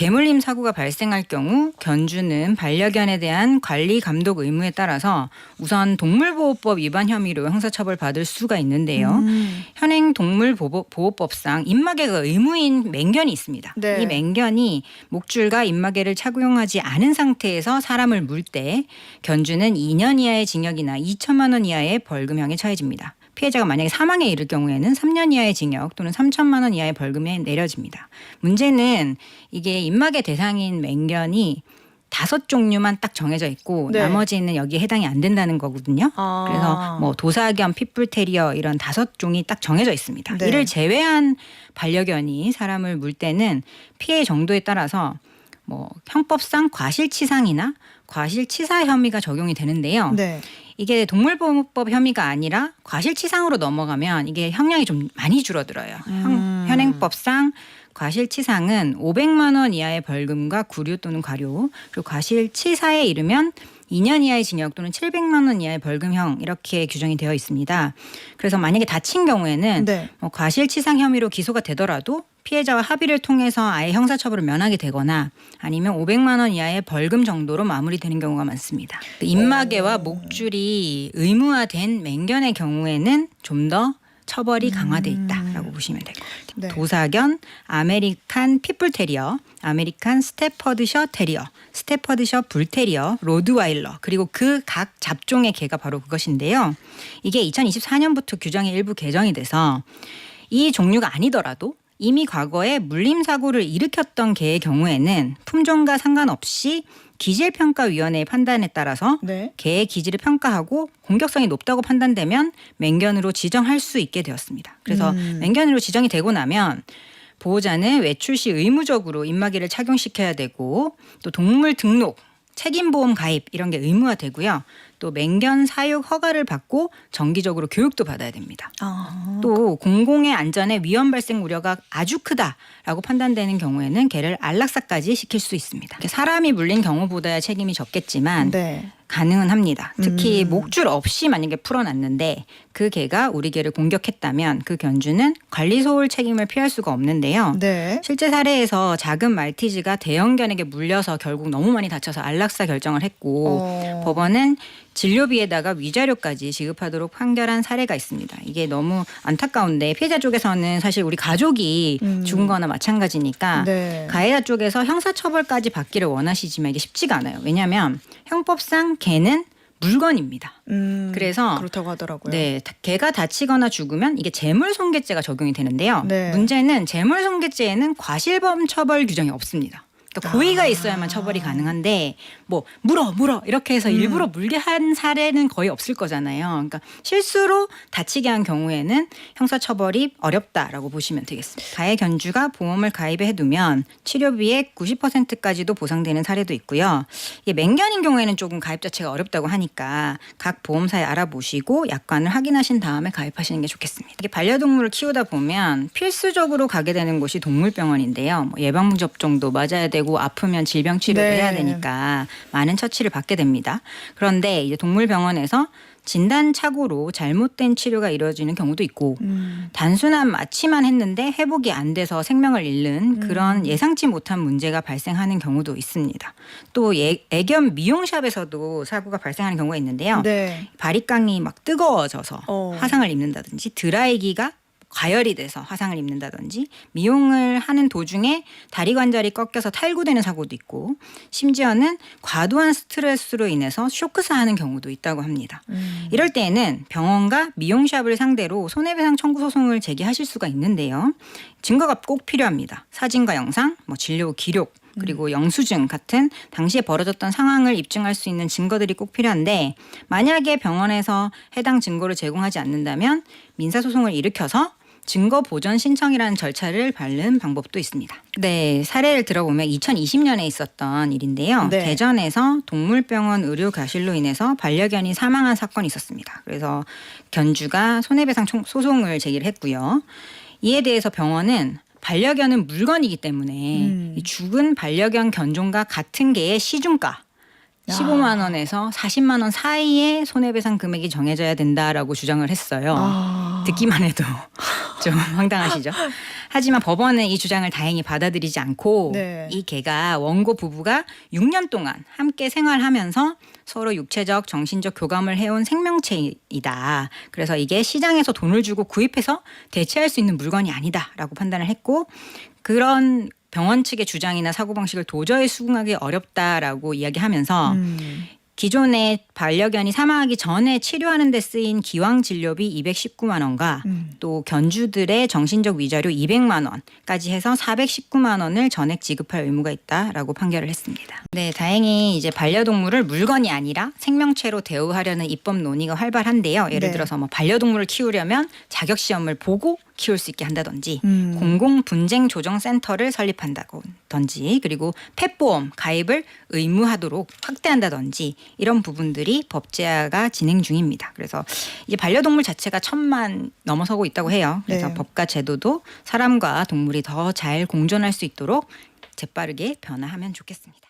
개물림 사고가 발생할 경우 견주는 반려견에 대한 관리 감독 의무에 따라서 우선 동물보호법 위반 혐의로 형사처벌 받을 수가 있는데요. 현행 동물보호법상 입마개가 의무인 맹견이 있습니다. 네. 이 맹견이 목줄과 입마개를 착용하지 않은 상태에서 사람을 물 때 견주는 2년 이하의 징역이나 2천만 원 이하의 벌금형에 처해집니다. 피해자가 만약에 사망에 이를 경우에는 3년 이하의 징역 또는 3천만 원 이하의 벌금이 내려집니다. 문제는 이게 입마개 대상인 맹견이 5종류만 딱 정해져 있고 네. 나머지는 여기에 해당이 안 된다는 거거든요. 그래서 뭐 도사견, 핏불테리어 이런 5종이 딱 정해져 있습니다. 네. 이를 제외한 반려견이 사람을 물 때는 피해 정도에 따라서 뭐 형법상 과실치상이나 과실치사 혐의가 적용이 되는데요. 네. 이게 동물보호법 혐의가 아니라 과실치상으로 넘어가면 이게 형량이 좀 많이 줄어들어요. 현행법상 과실치상은 500만 원 이하의 벌금과 구류 또는 과료, 그리고 과실치사에 이르면 2년 이하의 징역 또는 700만 원 이하의 벌금형 이렇게 규정이 되어 있습니다. 그래서 만약에 다친 경우에는 네. 뭐 과실치상 혐의로 기소가 되더라도 피해자와 합의를 통해서 아예 형사처벌을 면하게 되거나 아니면 500만 원 이하의 벌금 정도로 마무리되는 경우가 많습니다. 입마개와 목줄이 의무화된 맹견의 경우에는 좀 더 처벌이 강화돼 있다라고 보시면 될 것 같아요. 네. 도사견, 아메리칸 핏불테리어, 아메리칸 스테퍼드셔 테리어, 스테퍼드셔 불테리어, 로드와일러 그리고 그 각 잡종의 개가 바로 그것인데요. 이게 2024년부터 규정이 일부 개정이 돼서 이 종류가 아니더라도 이미 과거에 물림 사고를 일으켰던 개의 경우에는 품종과 상관없이 기질평가위원회의 판단에 따라서 네. 개의 기질을 평가하고 공격성이 높다고 판단되면 맹견으로 지정할 수 있게 되었습니다. 그래서 맹견으로 지정이 되고 나면 보호자는 외출 시 의무적으로 입마개를 착용시켜야 되고 또 동물 등록, 책임보험 가입 이런 게 의무화되고요. 또 맹견 사육 허가를 받고 정기적으로 교육도 받아야 됩니다. 또 공공의 안전에 위험 발생 우려가 아주 크다라고 판단되는 경우에는 개를 안락사까지 시킬 수 있습니다. 사람이 물린 경우보다야 책임이 적겠지만 네. 가능은 합니다. 특히 목줄 없이 만약에 풀어놨는데 그 개가 우리 개를 공격했다면 그 견주는 관리소홀 책임을 피할 수가 없는데요. 네. 실제 사례에서 작은 말티즈가 대형견에게 물려서 결국 너무 많이 다쳐서 안락사 결정을 했고 법원은 진료비에다가 위자료까지 지급하도록 판결한 사례가 있습니다. 이게 너무 안타까운데 피해자 쪽에서는 사실 우리 가족이 죽은 거나 마찬가지니까 네. 가해자 쪽에서 형사처벌까지 받기를 원하시지만 이게 쉽지가 않아요. 왜냐하면 형법상 개는 물건입니다. 그래서 그렇다고 하더라고요. 네, 개가 다치거나 죽으면 이게 재물손괴죄가 적용이 되는데요. 네. 문제는 재물손괴죄에는 과실범 처벌 규정이 없습니다. 그러니까 고의가 있어야만 처벌이 가능한데 뭐 물어 이렇게 해서 일부러 물게 한 사례는 거의 없을 거잖아요. 그러니까 실수로 다치게 한 경우에는 형사처벌이 어렵다라고 보시면 되겠습니다. 가해 견주가 보험을 가입해 해두면 치료비의 90%까지도 보상되는 사례도 있고요. 이게 맹견인 경우에는 조금 가입 자체가 어렵다고 하니까 각 보험사에 알아보시고 약관을 확인하신 다음에 가입하시는 게 좋겠습니다. 이게 반려동물을 키우다 보면 필수적으로 가게 되는 곳이 동물병원인데요. 뭐 예방접종도 접종도 맞아야 되고 아프면 질병 치료를 네. 해야 되니까 많은 처치를 받게 됩니다. 그런데 이제 동물병원에서 진단착오로 잘못된 치료가 이루어지는 경우도 있고 단순한 마취만 했는데 회복이 안 돼서 생명을 잃는 그런 예상치 못한 문제가 발생하는 경우도 있습니다. 또 애견 미용샵에서도 사고가 발생하는 경우가 있는데요. 네. 바리깡이 막 뜨거워져서 화상을 입는다든지 드라이기가 과열이 돼서 화상을 입는다든지 미용을 하는 도중에 다리 관절이 꺾여서 탈구되는 사고도 있고 심지어는 과도한 스트레스로 인해서 쇼크사하는 경우도 있다고 합니다. 이럴 때에는 병원과 미용샵을 상대로 손해배상 청구 소송을 제기하실 수가 있는데요. 증거가 꼭 필요합니다. 사진과 영상, 뭐 진료 기록 그리고 영수증 같은 당시에 벌어졌던 상황을 입증할 수 있는 증거들이 꼭 필요한데 만약에 병원에서 해당 증거를 제공하지 않는다면 민사소송을 일으켜서 증거 보전 신청이라는 절차를 밟는 방법도 있습니다. 네, 사례를 들어보면 2020년에 있었던 일인데요. 네. 대전에서 동물병원 의료 과실로 인해서 반려견이 사망한 사건이 있었습니다. 그래서 견주가 손해배상 소송을 제기를 했고요. 이에 대해서 병원은 반려견은 물건이기 때문에 이 죽은 반려견 견종과 같은 개의 시중가 15만 원에서 40만 원 사이의 손해배상 금액이 정해져야 된다라고 주장을 했어요. 듣기만 해도 좀 황당하시죠. 하지만 법원은 이 주장을 다행히 받아들이지 않고 네. 이 개가 원고 부부가 6년 동안 함께 생활하면서 서로 육체적, 정신적 교감을 해온 생명체이다. 그래서 이게 시장에서 돈을 주고 구입해서 대체할 수 있는 물건이 아니다라고 판단을 했고 그런 병원 측의 주장이나 사고방식을 도저히 수긍하기 어렵다라고 이야기하면서 기존의 반려견이 사망하기 전에 치료하는 데 쓰인 기왕진료비 219만 원과 또 견주들의 정신적 위자료 200만 원까지 해서 419만 원을 전액 지급할 의무가 있다라고 판결을 했습니다. 네, 다행히 이제 반려동물을 물건이 아니라 생명체로 대우하려는 입법 논의가 활발한데요. 예를 네. 들어서 뭐 반려동물을 키우려면 자격 시험을 보고 키울 수 있게 한다든지 공공 분쟁 조정 센터를 설립한다든지 그리고 펫보험 가입을 의무하도록 확대한다든지 이런 부분들이 법제화가 진행 중입니다. 그래서 이제 반려동물 자체가 1,000만 넘어서고 있다고 해요. 그래서 네. 법과 제도도 사람과 동물이 더 잘 공존할 수 있도록 재빠르게 변화하면 좋겠습니다.